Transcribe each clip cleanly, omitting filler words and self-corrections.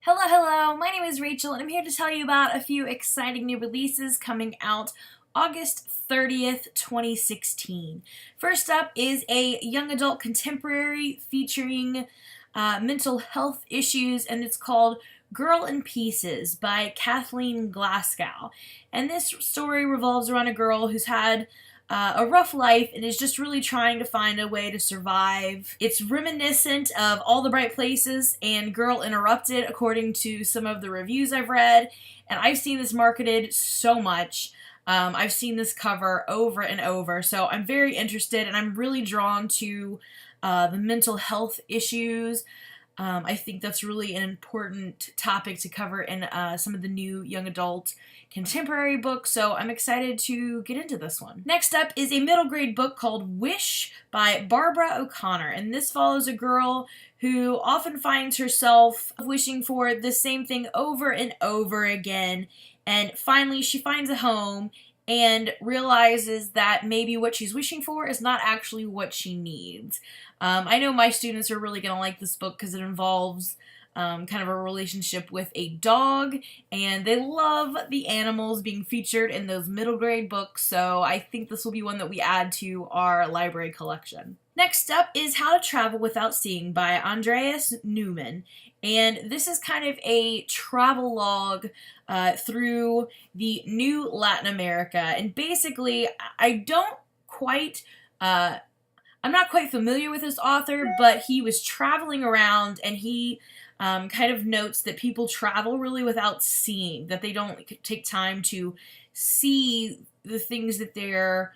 Hello, hello, my name is Rachel and I'm here to tell you about a few exciting new releases coming out August 30th, 2016. First up is a young adult contemporary featuring mental health issues, and it's called Girl in Pieces by Kathleen Glasgow. And this story revolves around a girl who's had a rough life and is just really trying to find a way to survive. It's reminiscent of All the Bright Places and Girl Interrupted, according to some of the reviews I've read, and I've seen this marketed so much. I've seen this cover over and over, so I'm very interested, and I'm really drawn to the mental health issues. I think that's really an important topic to cover in some of the new young adult contemporary books, so I'm excited to get into this one. Next up is a middle grade book called Wish by Barbara O'Connor, and this follows a girl who often finds herself wishing for the same thing over and over again, and finally she finds a home and realizes that maybe what she's wishing for is not actually what she needs. I know my students are really going to like this book because it involves kind of a relationship with a dog, and they love the animals being featured in those middle grade books, so I think this will be one that we add to our library collection. Next up is How to Travel Without Seeing by Andreas Neumann, and this is kind of a travel log through the new Latin America, and basically I'm not quite familiar with this author, but he was traveling around and he kind of notes that people travel really without seeing, that they don't take time to see the things that they're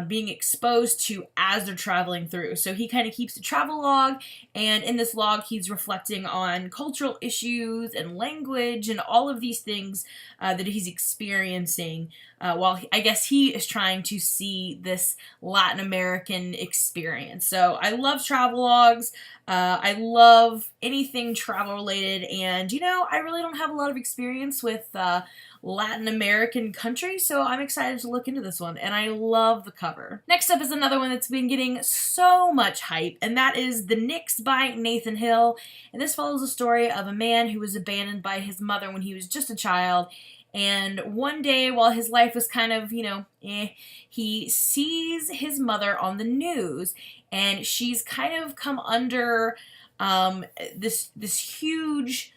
being exposed to as they're traveling through. So he kind of keeps a travel log, and in this log he's reflecting on cultural issues and language and all of these things that he's experiencing while I guess he is trying to see this Latin American experience. So I love travel logs. I love anything travel related, and I really don't have a lot of experience with Latin American countries, so I'm excited to look into this one, and I love the cover. Next up is another one that's been getting so much hype, and that is The Knicks by Nathan Hill, and this follows the story of a man who was abandoned by his mother when he was just a child, and one day while his life was kind of, he sees his mother on the news, and she's kind of come under this huge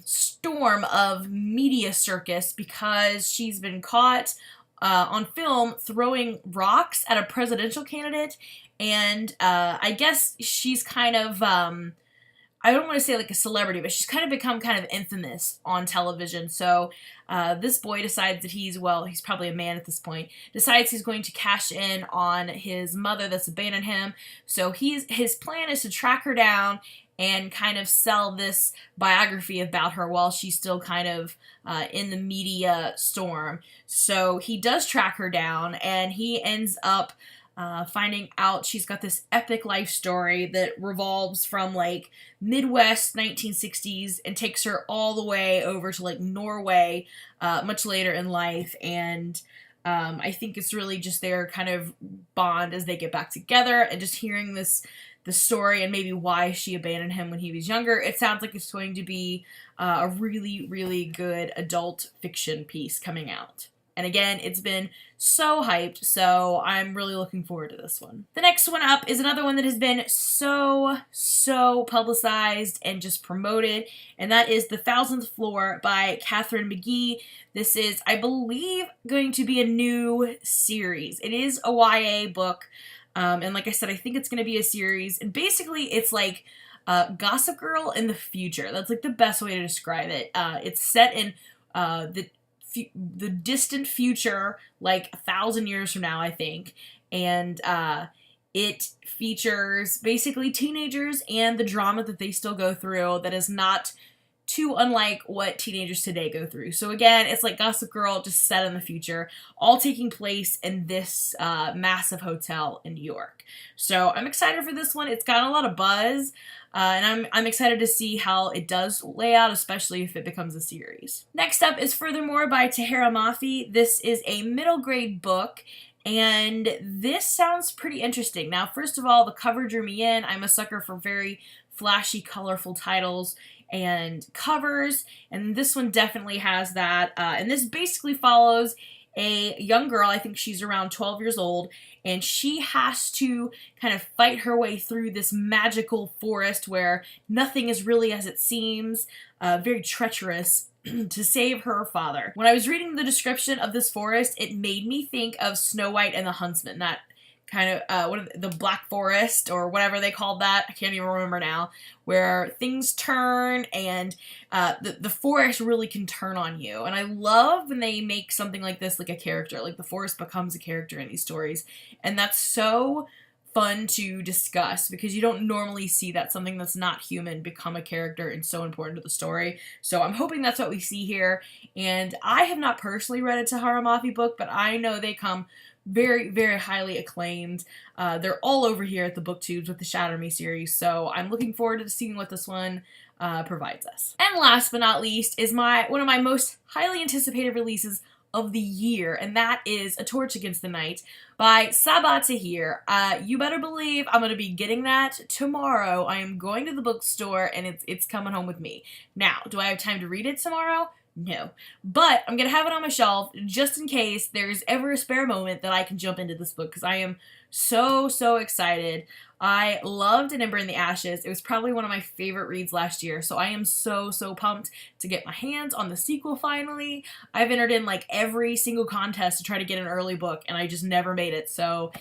storm of media circus because she's been caught on film throwing rocks at a presidential candidate, and I guess she's kind of I don't want to say like a celebrity, but she's kind of become kind of infamous on television. So this boy decides that he's probably a man at this point, decides he's going to cash in on his mother that's abandoned him. So his plan is to track her down and kind of sell this biography about her while she's still kind of in the media storm. So he does track her down, and he ends up finding out she's got this epic life story that revolves from like Midwest 1960s and takes her all the way over to like Norway much later in life, and I think it's really just their kind of bond as they get back together, and just hearing the story and maybe why she abandoned him when he was younger. It sounds like it's going to be a really, really good adult fiction piece coming out. And again, it's been so hyped, so I'm really looking forward to this one. The next one up is another one that has been so publicized and just promoted, and that is The Thousandth Floor by Katherine McGee. This is, I believe, going to be a new series. It is a YA book, and like I said, I think it's going to be a series, and basically it's like Gossip Girl in the future. That's like the best way to describe it. It's set in the distant future, like 1,000 years from now, I think, and it features basically teenagers and the drama that they still go through that is not too unlike what teenagers today go through. So again, it's like Gossip Girl, just set in the future, all taking place in this massive hotel in New York. So I'm excited for this one. It's got a lot of buzz, and I'm excited to see how it does lay out, especially if it becomes a series. Next up is Furthermore by Tahira Mafi. This is a middle grade book, and this sounds pretty interesting. Now, first of all, the cover drew me in. I'm a sucker for very flashy, colorful titles, and covers, and this one definitely has that. And this basically follows a young girl, I think she's around 12 years old, and she has to kind of fight her way through this magical forest where nothing is really as it seems, very treacherous, to save her father. When I was reading the description of this forest, it made me think of Snow White and the Huntsman, that kind of, the Black Forest, or whatever they called that, I can't even remember now, where things turn, and the forest really can turn on you. And I love when they make something like this like a character, like the forest becomes a character in these stories, and that's so fun to discuss, because you don't normally see that something that's not human become a character and so important to the story. So I'm hoping that's what we see here, and I have not personally read a Tahara Mafi book, but I know they come very, very highly acclaimed. They're all over here at the BookTubes with the Shatter Me series, so I'm looking forward to seeing what this one provides us. And last but not least is one of my most highly anticipated releases of the year, and that is A Torch Against the Night by Sabaa Tahir. You better believe I'm going to be getting that tomorrow. I am going to the bookstore, and it's coming home with me. Now, do I have time to read it tomorrow? No. But I'm going to have it on my shelf just in case there's ever a spare moment that I can jump into this book, because I am so, so excited. I loved An Ember in the Ashes. It was probably one of my favorite reads last year, so I am so, so pumped to get my hands on the sequel finally. I've entered in like every single contest to try to get an early book, and I just never made it, so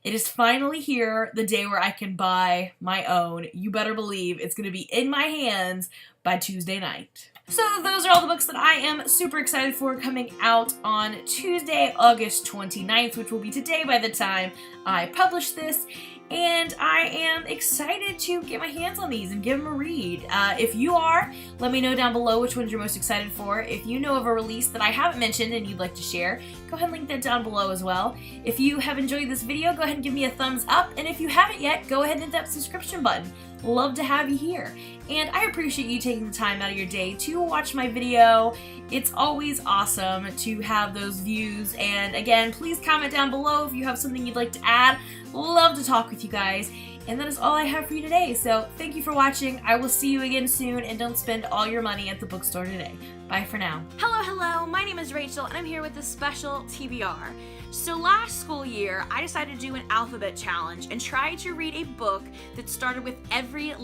it is finally here, the day where I can buy my own. You better believe it's going to be in my hands by Tuesday night. So those are all the books that I am super excited for coming out on Tuesday, August 29th, which will be today by the time I publish this. And I am excited to get my hands on these and give them a read. If you are, let me know down below which ones you're most excited for. If you know of a release that I haven't mentioned and you'd like to share, go ahead and link that down below as well. If you have enjoyed this video, go ahead and give me a thumbs up. And if you haven't yet, go ahead and hit that subscription button. Love to have you here. And I appreciate you taking the time out of your day to watch my video. It's always awesome to have those views. And again, please comment down below if you have something you'd like to add. Love to talk with you guys. And that is all I have for you today. So thank you for watching. I will see you again soon, and don't spend all your money at the bookstore today. Bye for now. Hello, my name is Rachel, and I'm here with a special TBR. So last school year, I decided to do an alphabet challenge and try to read a book that started with every